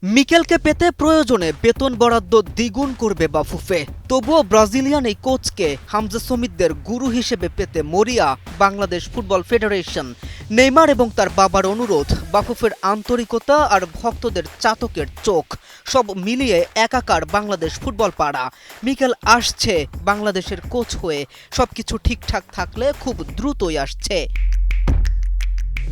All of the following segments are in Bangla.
মিকেলকে পেতে প্রয়োজনে বেতন বরাদ্দ দ্বিগুণ করবে বাফুফে। তবুও ব্রাজিলিয়ান এই কোচকে হামজা সমিতদের গুরু হিসেবে পেতে মরিয়া বাংলাদেশ ফুটবল ফেডারেশন। নেইমার এবং তার বাবার অনুরোধ, বাফুফের আন্তরিকতা আর ভক্তদের চাতকের চোখ, সব মিলিয়ে একাকার বাংলাদেশ ফুটবল পাড়া। মিকেল আসছে বাংলাদেশের কোচ হয়ে, সবকিছু ঠিকঠাক থাকলে খুব দ্রুতই আসছে।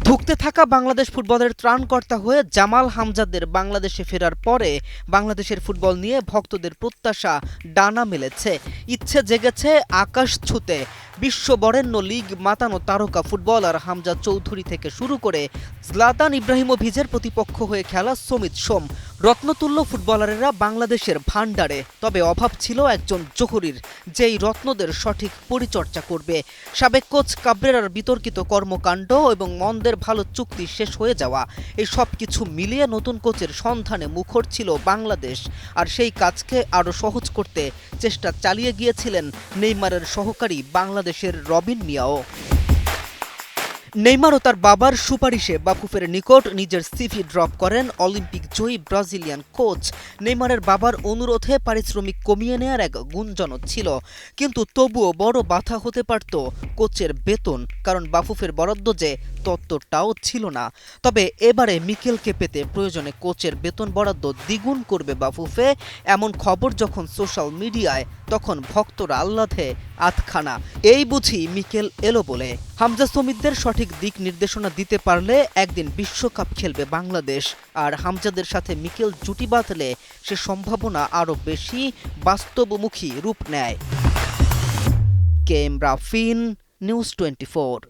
ধুঁকতে থাকা বাংলাদেশ ফুটবলের ত্রাণকর্তা হয়ে জামাল হামজাদের বাংলাদেশে ফেরার পরে বাংলাদেশের ফুটবল নিয়ে ভক্তদের প্রত্যাশা ডানা মেলেছে। ইচ্ছে জেগেছে আকাশ ছুঁতে। বিশ্ববরেণ্য লিগ মাতানো তারকা ফুটবলার হামজা চৌধুরী থেকে শুরু করে জলাতান ইব্রাহিমোভিচের প্রতিপক্ষ হয়ে খেলা সমিত সোম, রত্নতুল্য ফুটবলারেরা বাংলাদেশের ভান্ডারে। তবে অভাব ছিল একজন জহুরির, যেই রত্নদের সঠিক পরিচর্যা করবে। সাবেক কোচ কাবরেরার বিতর্কিত কর্মকাণ্ড এবং মন্দের ভালো চুক্তি শেষ হয়ে যাওয়া, এই সব কিছু মিলিয়ে নতুন কোচের সন্ধানে মুখর ছিল বাংলাদেশ। আর সেই কাজকে আরও সহজ করতে চেষ্টা চালিয়ে গিয়েছিলেন নেইমারের সহকারী বাংলাদেশের রবিন মিয়াও। নেইমারও তার বাবার সুপারিশে বাফুফের নিকট নিজের সিভি ড্রপ করেন অলিম্পিক জয়ী ব্রাজিলিয়ান কোচ। নেইমারের বাবার অনুরোধে পারিশ্রমিক কমিয়ে নেয়ার এক গুঞ্জনও ছিল, কিন্তু তবুও বড় বাধা হতে পারত কোচের বেতন, কারণ বাফুফের বরাদ্দ যে তত্ত্বটাও ছিল না। তবে এবারে মিকেলকে পেতে প্রয়োজনে কোচের বেতন বরাদ্দ দ্বিগুণ করবে বাফুফে, এমন খবর যখন সোশ্যাল মিডিয়ায়, তখন ভক্তরা আহ্লাদে আধখানা। এই বুঝি মিকেল এলো বলে। হামজা সমিতদের সঠিক দিক নির্দেশনা দিতে পারলে একদিন বিশ্বকাপ খেলবে বাংলাদেশ। আর হামজাদের সাথে মিকেল জুটি বাঁধলে সে সম্ভাবনা আরও বেশি বাস্তবমুখী রূপ নেয়। K M Rafin, news 24।